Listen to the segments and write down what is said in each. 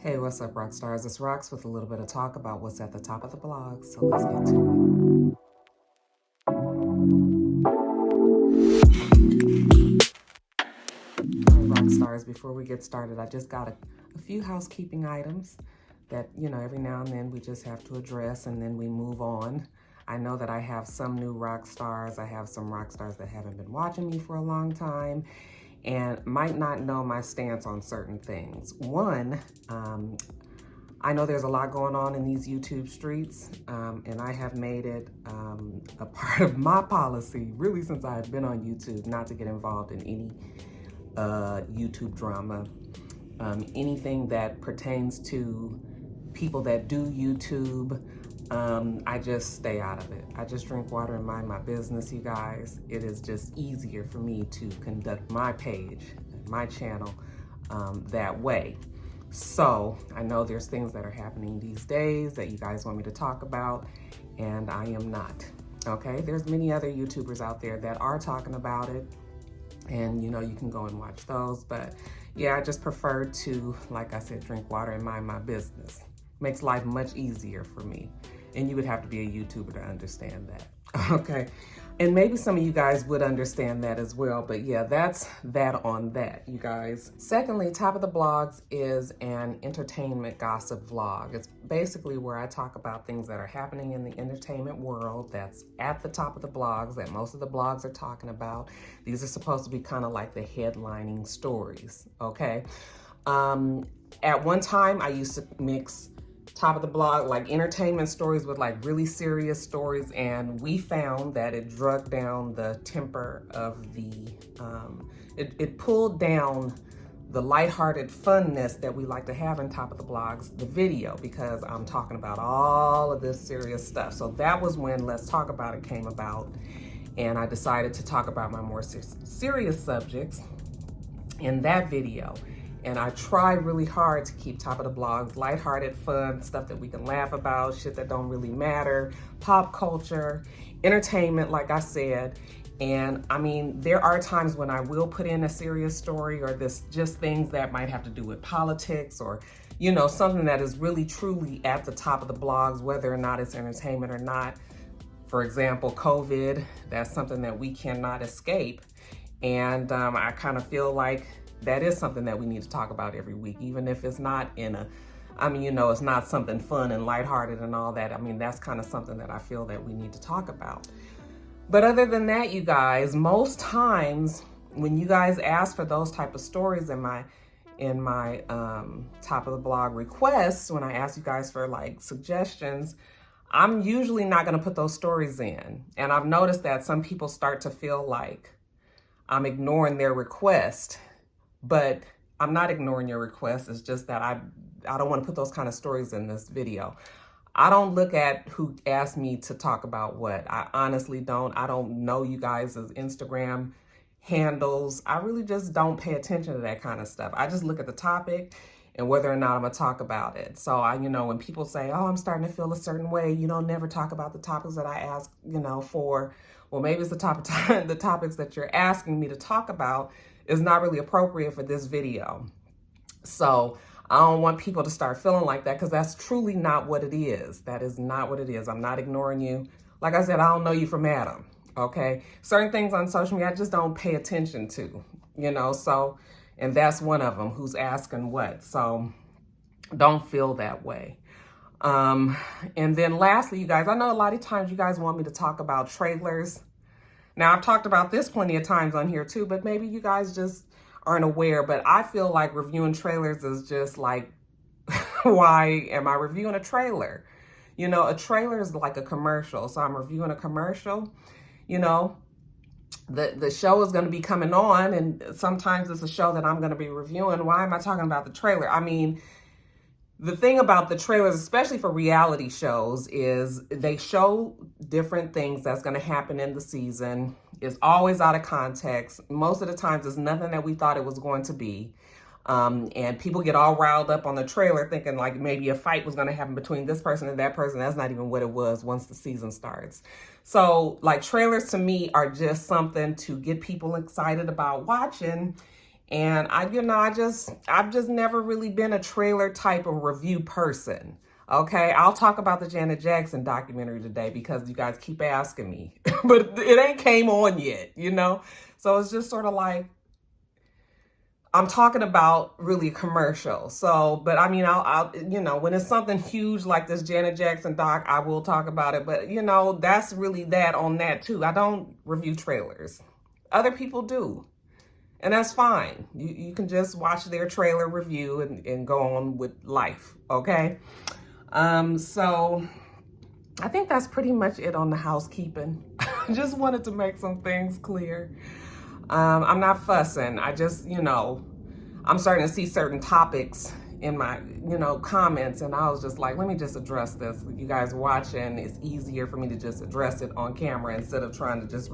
Hey, what's up, rock stars? It's Rox with a little bit of talk about what's at the top of the blog. So let's get to it. All right, rock stars, before we get started, I just got a few housekeeping items that, every now and then we just have to address and then we move on. I know that I have some new rock stars. I have some rock stars that haven't been watching me for a long time and might not know my stance on certain things. One, I know there's a lot going on in these YouTube streets, and I have made it a part of my policy, really since I've been on YouTube, not to get involved in any YouTube drama. Anything that pertains to people that do YouTube, I just stay out of it. I just drink water and mind my business, you guys. It is just easier for me to conduct my page, my channel, that way. So I know there's things that are happening these days that you guys want me to talk about, and I am not. Okay, there's many other YouTubers out there that are talking about it, and you can go and watch those. But yeah, I just prefer to, like I said, drink water and mind my business. Makes life much easier for me. And you would have to be a YouTuber to understand that. Okay. And maybe some of you guys would understand that as well. But yeah, that's that on that, you guys. Secondly, Top of the Blogs is an entertainment gossip vlog. It's basically where I talk about things that are happening in the entertainment world that's at the top of the blogs, that most of the blogs are talking about. These are supposed to be kind of like the headlining stories, okay? At one time, I used to mix top of the blog, like entertainment stories with like really serious stories, and we found that it drug down the temper of the, it pulled down the lighthearted funness that we like to have in top of the blogs, the video, because I'm talking about all of this serious stuff. So that was when Let's Talk About It came about, and I decided to talk about my more serious subjects in that video. And I try really hard to keep top of the blogs lighthearted, fun, stuff that we can laugh about, shit that don't really matter, pop culture, entertainment, like I said. And I mean, there are times when I will put in a serious story or just things that might have to do with politics or, something that is really truly at the top of the blogs, whether or not it's entertainment or not. For example, COVID, that's something that we cannot escape. And I kind of feel like that is something that we need to talk about every week, even if it's not it's not something fun and lighthearted and all that. I mean, that's kind of something that I feel that we need to talk about. But other than that, you guys, most times when you guys ask for those type of stories in my top of the blog requests, when I ask you guys for like suggestions, I'm usually not going to put those stories in. And I've noticed that some people start to feel like I'm ignoring their request. But I'm not ignoring your request. It's just that I don't want to put those kind of stories in this video. I don't look at who asked me to talk about what. I honestly don't. I don't know you guys' Instagram handles. I really just don't pay attention to that kind of stuff. I just look at the topic and whether or not I'm going to talk about it. So when people say, oh, I'm starting to feel a certain way, never talk about the topics that I ask, for. Well, maybe it's the topics that you're asking me to talk about is not really appropriate for this video. So I don't want people to start feeling like that, because that's truly not what it is. That is not what it is. I'm not ignoring you. Like I said, I don't know you from Adam, okay? Certain things on social media I just don't pay attention to, so, and that's one of them, who's asking what. So don't feel that way. And then lastly, you guys, I know a lot of times you guys want me to talk about trailers. Now, I've talked about this plenty of times on here too, but maybe you guys just aren't aware. But I feel like reviewing trailers is just like, why am I reviewing a trailer? A trailer is like a commercial. So I'm reviewing a commercial, the show is going to be coming on, and sometimes it's a show that I'm going to be reviewing. Why am I talking about the trailer? I mean, the thing about the trailers, especially for reality shows, is they show different things that's going to happen in the season. It's always out of context. Most of the times it's nothing that we thought it was going to be. And people get all riled up on the trailer thinking like maybe a fight was going to happen between this person and that person. That's not even what it was once the season starts. So like trailers to me are just something to get people excited about watching. And I've just never really been a trailer type of review person. Okay, I'll talk about the Janet Jackson documentary today because you guys keep asking me, but it ain't came on yet, So it's just sort of like, I'm talking about really commercial. So, but I mean, I'll when it's something huge like this Janet Jackson doc, I will talk about it. But, that's really that on that too. I don't review trailers. Other people do. And that's fine. You can just watch their trailer review and go on with life, okay? So I think that's pretty much it on the housekeeping. Just wanted to make some things clear. I'm not fussing. I just, I'm starting to see certain topics in my, comments, and I was just like, let me just address this. You guys watching, it's easier for me to just address it on camera instead of trying to just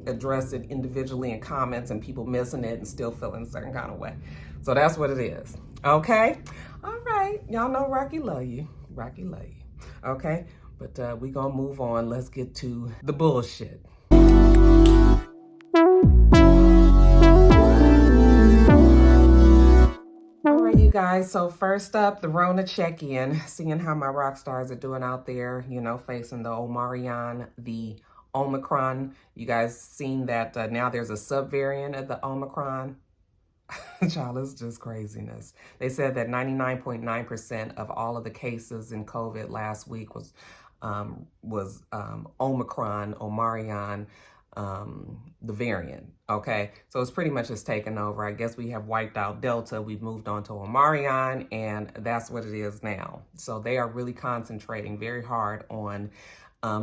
address it individually in comments and people missing it and still feeling a certain kind of way. So that's what it is. Okay? All right. Y'all know Rocky love you. Rocky love you. Okay? But we gonna move on. Let's get to the bullshit. All right, you guys. So first up, the Rona check-in. Seeing how my rock stars are doing out there, facing the Omicron, the Omicron. You guys seen that now there's a subvariant of the Omicron? Child, it's just craziness. They said that 99.9% of all of the cases in COVID last week was Omicron, the variant. Okay, so it's pretty much just taken over. I guess we have wiped out Delta. We've moved on to Omicron, and that's what it is now. So they are really concentrating very hard on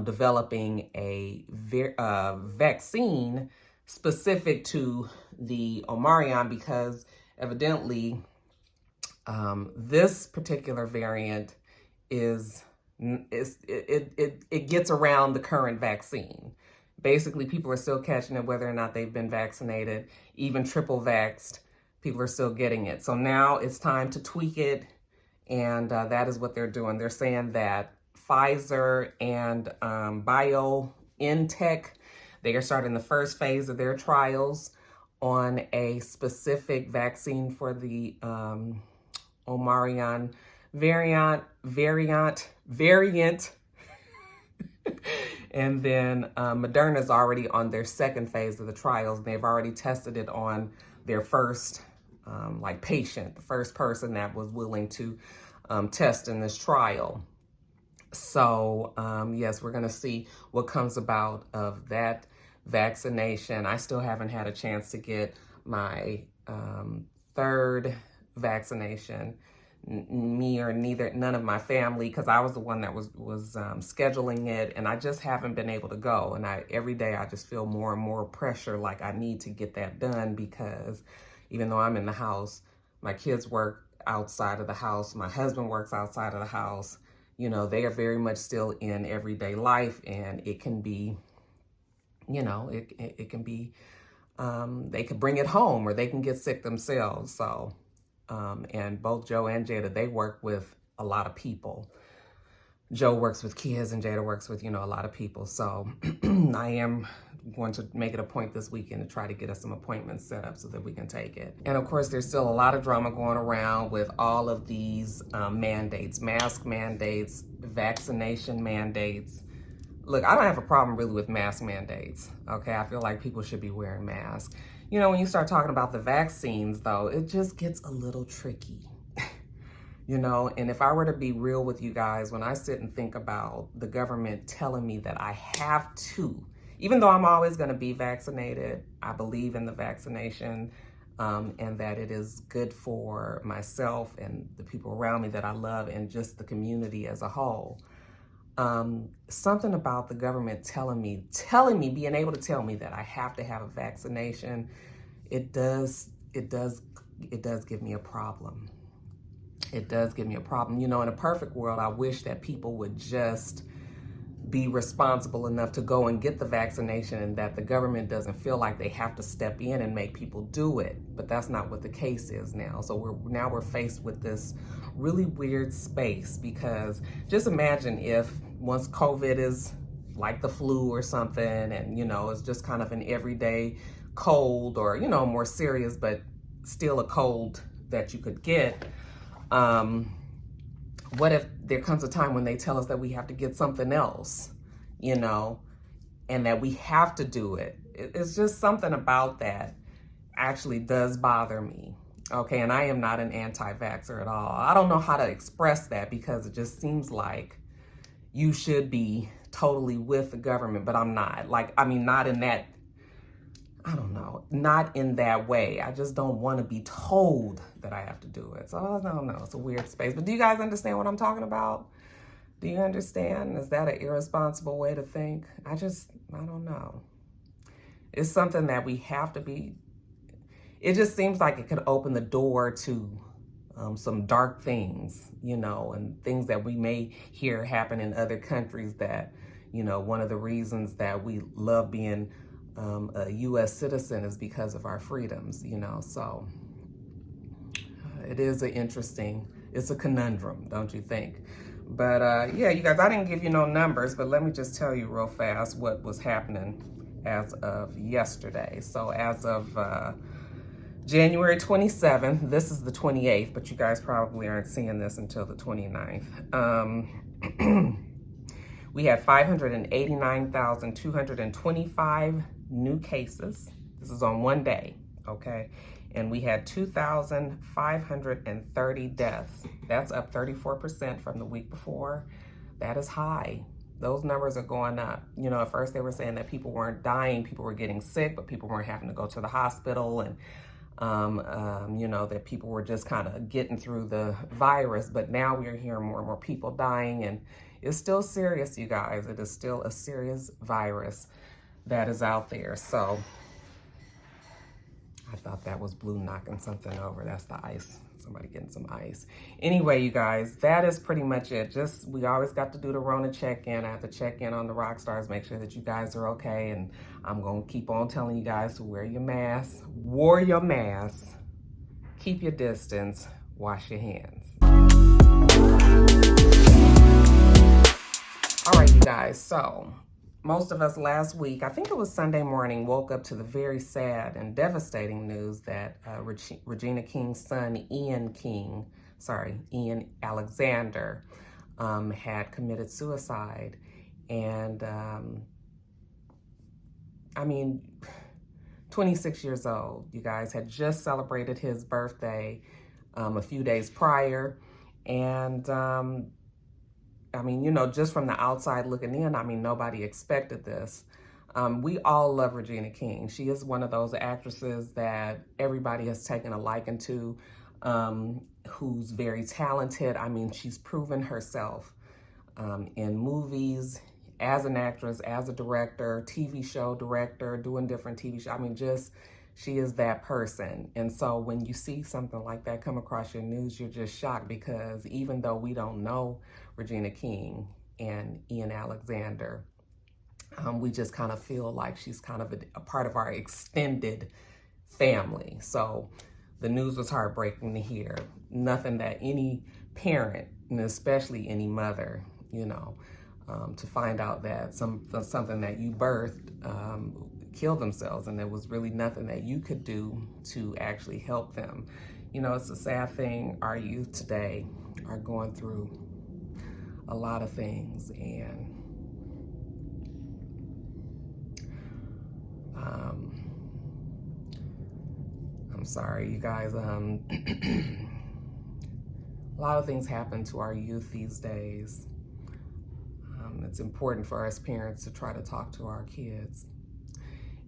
developing a vaccine specific to the Omicron, because evidently this particular variant it gets around the current vaccine. Basically, people are still catching it whether or not they've been vaccinated. Even triple vaxxed, people are still getting it. So now it's time to tweak it, and that is what they're doing. They're saying that Pfizer and BioNTech, they are starting the first phase of their trials on a specific vaccine for the Omicron variant. And then Moderna's already on their second phase of the trials. They've already tested it on their first patient, the first person that was willing to test in this trial. So yes, we're gonna see what comes about of that vaccination. I still haven't had a chance to get my third vaccination. Me or none of my family, because I was the one that was scheduling it, and I just haven't been able to go. And every day I just feel more and more pressure, like I need to get that done, because even though I'm in the house, my kids work outside of the house, my husband works outside of the house. They are very much still in everyday life, and it can be, it can be, they could bring it home or they can get sick themselves. So. And both Joe and Jada, they work with a lot of people. Joe works with kids and Jada works with, a lot of people. So I am going to make it a point this weekend to try to get us some appointments set up so that we can take it. And of course, there's still a lot of drama going around with all of these mandates, mask mandates, vaccination mandates. Look, I don't have a problem really with mask mandates. Okay, I feel like people should be wearing masks. When you start talking about the vaccines, though, it just gets a little tricky, and if I were to be real with you guys, when I sit and think about the government telling me that I have to, even though I'm always going to be vaccinated, I believe in the vaccination, and that it is good for myself and the people around me that I love and just the community as a whole. Something about the government telling me, being able to tell me that I have to have a vaccination, it does give me a problem. It does give me a problem. In a perfect world, I wish that people would just be responsible enough to go and get the vaccination, and that the government doesn't feel like they have to step in and make people do it. But that's not what the case is now. So we're faced with this really weird space, because just imagine if once COVID is like the flu or something, and it's just kind of an everyday cold or more serious, but still a cold that you could get. What if there comes a time when they tell us that we have to get something else, you know, and that we have to do it? It's just something about that actually does bother me. Okay, and I am not an anti-vaxxer at all. I don't know how to express that because it just seems like you should be totally with the government, but I'm not. Like, I mean, not in that, I don't know, not in that way. I just don't want to be told that I have to do it. So I don't know, it's a weird space. But do you guys understand what I'm talking about? Do you understand? Is that an irresponsible way to think? I don't know. It's something that we have to be, it just seems like it could open the door to some dark things, you know, and things that we may hear happen in other countries that, you know, one of the reasons that we love being a U.S. citizen is because of our freedoms, you know. So it is it's a conundrum, don't you think? But yeah, you guys, I didn't give you no numbers, but let me just tell you real fast what was happening as of yesterday. So as of January 27th, this is the 28th, but you guys probably aren't seeing this until the 29th. We had 589,225 new cases. This is on one day, okay? And we had 2,530 deaths. That's up 34% from the week before. That is high. Those numbers are going up. You know, at first they were saying that people weren't dying, people were getting sick, but people weren't having to go to the hospital, and you know, that people were just kind of getting through the virus. But now we're hearing more and more people dying, and it's still serious, you guys. It is still a serious virus that is out there. So I thought that was Blue knocking something over. That's the ice. Somebody getting some ice. Anyway, you guys, that is pretty much it. We always got to do the Rona check-in. I have to check in on the rock stars, make sure that you guys are okay. And I'm going to keep on telling you guys to wear your mask, keep your distance, wash your hands. All right, you guys, so most of us last week, I think it was Sunday morning, woke up to the very sad and devastating news that Regina King's son, Ian Alexander, had committed suicide. And I mean, 26 years old, you guys, had just celebrated his birthday a few days prior. And I mean, you know, just from the outside looking in, I mean, nobody expected this. We all love Regina King. She is one of those actresses that everybody has taken a liking to, who's very talented. I mean, she's proven herself in movies, as an actress, as a director, TV show director, doing different TV shows. I mean, she is that person. And so when you see something like that come across your news, you're just shocked, because even though we don't know Regina King and Ian Alexander, we just kind of feel like she's kind of a part of our extended family. So the news was heartbreaking to hear. Nothing that any parent, and especially any mother, you know, to find out that something that you birthed killed themselves, and there was really nothing that you could do to actually help them. You know, it's a sad thing. Our youth today are going through a lot of things, and I'm sorry, you guys. A lot of things happen to our youth these days. It's important for us parents to try to talk to our kids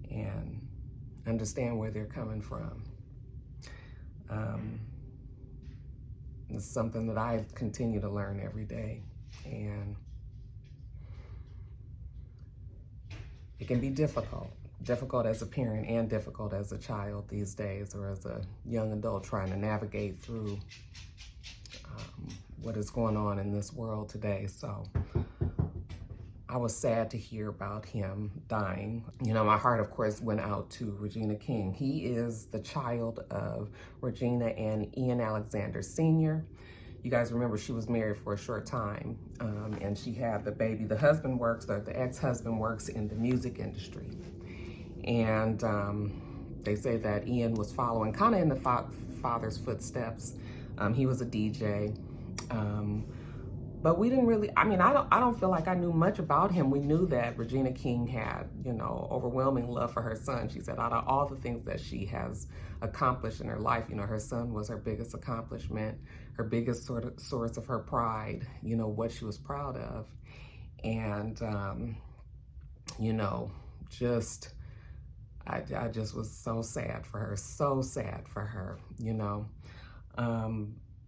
and understand where they're coming from. It's something that I continue to learn every day, and it can be difficult as a parent and difficult as a child these days, or as a young adult trying to navigate through what is going on in this world today. So I was sad to hear about him dying. You know, my heart, of course, went out to Regina King. He is the child of Regina and Ian Alexander Sr. You guys remember she was married for a short time, and she had the baby. The husband works, the ex-husband works in the music industry. And They say that Ian was following kind of in the father's footsteps. He was a DJ. But we didn't really, I don't feel like I knew much about him. We knew that Regina King had, overwhelming love for her son. She said out of all the things that she has accomplished in her life, her son was her biggest accomplishment, her biggest source of her pride, what she was proud of. And, I just was so sad for her,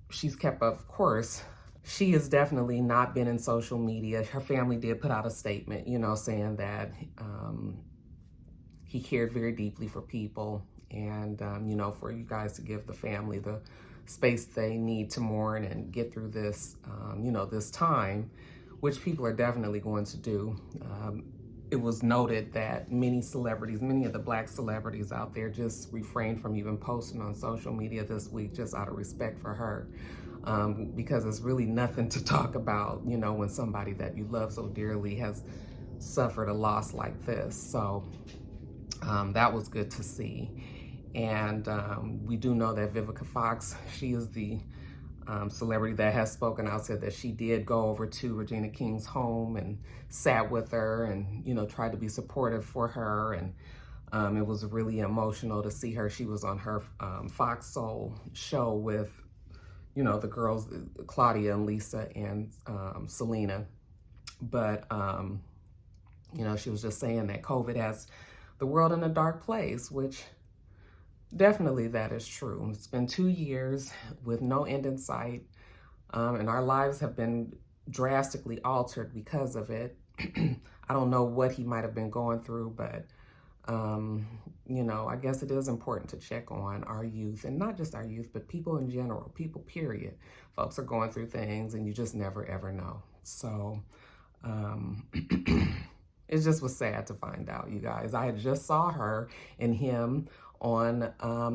She's kept, of course, she has definitely not been in social media. Her family did put out a statement, saying that he cared very deeply for people and, for you guys to give the family the space they need to mourn and get through this, this time, which people are definitely going to do. It was noted that many of the Black celebrities out there just refrained from even posting on social media this week just out of respect for her. Because it's really nothing to talk about, when somebody that you love so dearly has suffered a loss like this. So that was good to see. And we do know that Vivica Fox, she is the celebrity that has spoken out, said that she did go over to Regina King's home and sat with her and, tried to be supportive for her. And it was really emotional to see her. She was on her Fox Soul show with, the girls, Claudia and Lisa and Selena. But, she was just saying that COVID has the world in a dark place, which definitely that is true. It's been 2 years with no end in sight, and our lives have been drastically altered because of it. I don't know what he might have been going through, but I guess it is important to check on our youth, and not just our youth, but people in general, people period. Folks are going through things and you just never ever know. So it just was sad to find out, you guys. I had just saw her and him on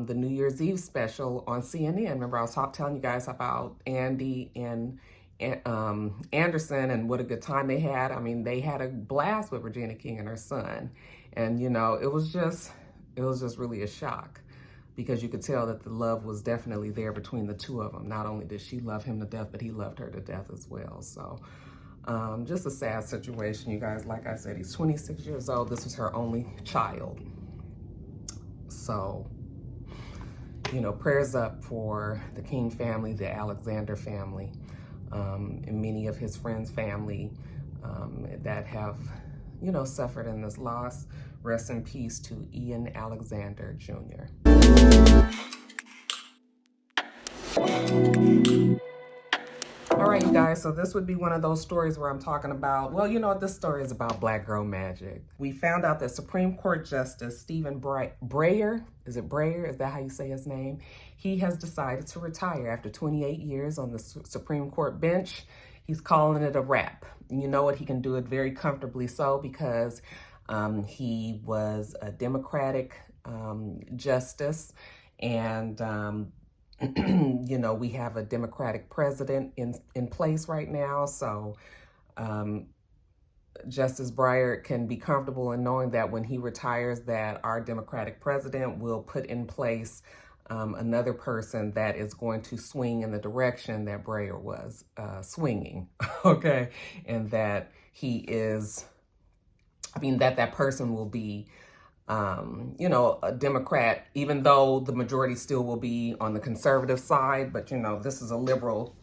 the New Year's Eve special on CNN. Remember, I was telling you guys about Andy and Anderson and what a good time they had. They had a blast with Regina King and her son. And, it was just really a shock, because you could tell that the love was definitely there between the two of them. Not only did she love him to death, but he loved her to death as well. So just a sad situation, you guys. Like I said, he's 26 years old. This was her only child. So, prayers up for the King family, the Alexander family, and many of his friends' family that have, suffered in this loss. Rest in peace to IanAlexanderJr. All right, you guys, so this would be one of those stories where I'm talking about, this story is about Black Girl Magic. We found out that Supreme Court Justice Stephen Breyer, is it Breyer? Is that how you say his name? He has decided to retire after 28 years on the Supreme Court bench. He's calling it a wrap. And you know what? He can do it very comfortably so, because he was a Democratic justice, and we have a Democratic president in place right now. So Justice Breyer can be comfortable in knowing that when he retires, that our Democratic president will put in place another person that is going to swing in the direction that Breyer was swinging, okay? And that he is, that person will be a Democrat, even though the majority still will be on the conservative side. But, this is a liberal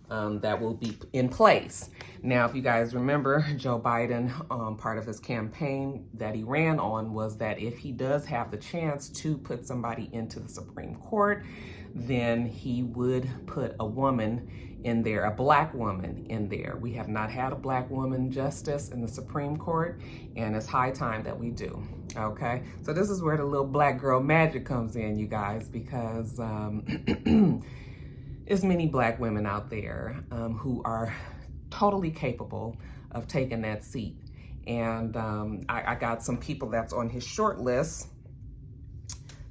that will be in place. Now, if you guys remember, Joe Biden, part of his campaign that he ran on was that if he does have the chance to put somebody into the Supreme Court, then he would put a woman in there, a Black woman in there. We have not had a Black woman justice in the Supreme Court, and it's high time that we do, okay? So this is where the little Black girl magic comes in, you guys, because there's many Black women out there who are totally capable of taking that seat. And I got some people that's on his short list.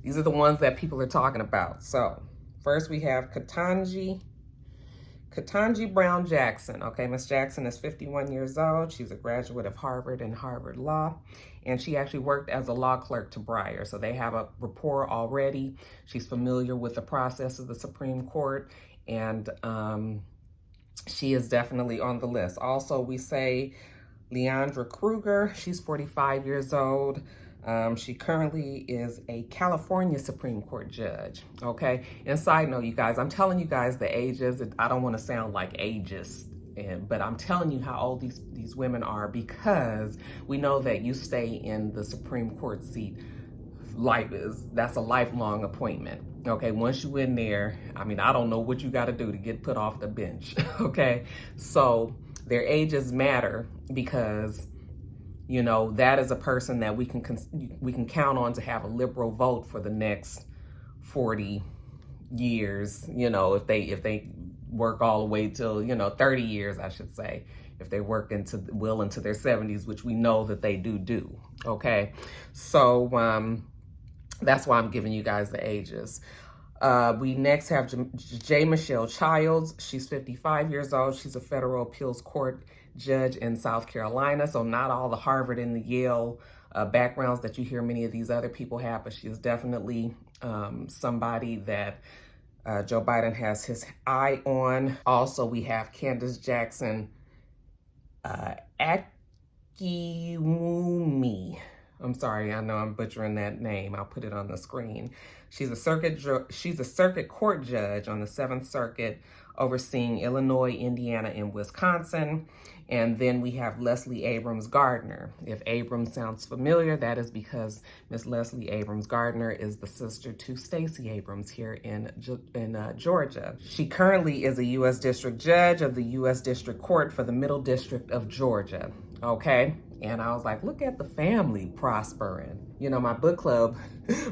These are the ones that people are talking about. So first we have Ketanji Ketanji Brown Jackson. Okay, Miss Jackson is 51 years old. She's a graduate of Harvard and Harvard Law, and she actually worked as a law clerk to Breyer. So they have a rapport already. She's familiar with the process of the Supreme Court, and she is definitely on the list. Also, we say Leandra Kruger. She's 45 years old. She currently is a California Supreme Court judge, okay? And side note, you guys, I'm telling you guys the ages. I don't want to sound like ageist, but I'm telling you how old these women are, because we know that you stay in the Supreme Court seat. That's a lifelong appointment, okay? Once you in there, I mean, I don't know what you got to do to get put off the bench, okay? So their ages matter, because you know, that is a person that we can count on to have a liberal vote for the next 40 years, you know, if they work all the way till, you know, 30 years, I should say, if they work into their 70s, which we know that they do, okay? So that's why I'm giving you guys the ages. We next have J. Michelle Childs. She's 55 years old. She's a federal appeals court judge in South Carolina. So not all the Harvard and the Yale backgrounds that you hear many of these other people have, but she is definitely somebody that Joe Biden has his eye on. Also, we have Candace Jackson Akiwumi. I'm sorry, I know I'm butchering that name. I'll put it on the screen. She's a circuit court judge on the 7th Circuit, overseeing Illinois, Indiana, and Wisconsin. And then we have Leslie Abrams Gardner. If Abrams sounds familiar, that is because Miss Leslie Abrams Gardner is the sister to Stacey Abrams here in Georgia. She currently is a U.S. District Judge of the U.S. District Court for the Middle District of Georgia, okay? And I was like, look at the family prospering. You know, my book club,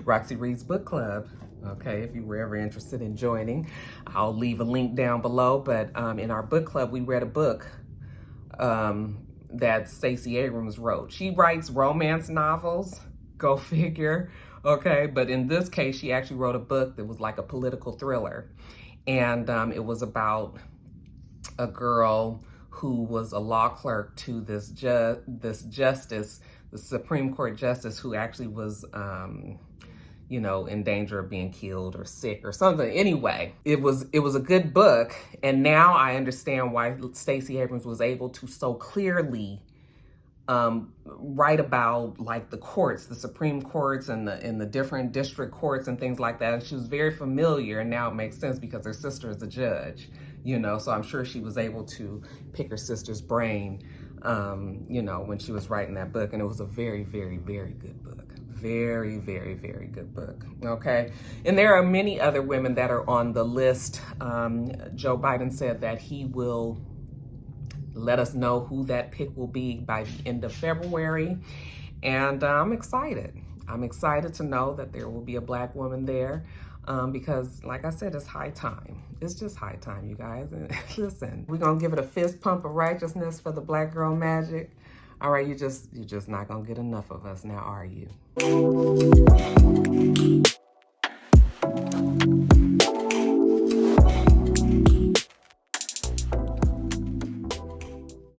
Roxy Reads Book Club, okay, if you were ever interested in joining, I'll leave a link down below. But in our book club, we read a book that Stacey Abrams wrote. She writes romance novels, go figure, okay? But in this case, she actually wrote a book that was like a political thriller. And it was about a girl who was a law clerk to this justice, the Supreme Court justice, who actually was, you know, in danger of being killed or sick or something. Anyway, it was a good book. And now I understand why Stacey Abrams was able to so clearly write about like the courts, the Supreme Courts and the different district courts and things like that. And she was very familiar, and now it makes sense because her sister is a judge, you know, so I'm sure she was able to pick her sister's brain, you know, when she was writing that book. And it was a very, very, very good book. Very, very, very good book, okay? And there are many other women that are on the list. Joe Biden said that he will let us know who that pick will be by the end of February. And I'm excited. I'm excited to know that there will be a Black woman there because, like I said, it's high time. It's just high time, you guys. And listen, we're going to give it a fist pump of righteousness for the Black Girl Magic. All right, you're just not going to get enough of us now, are you?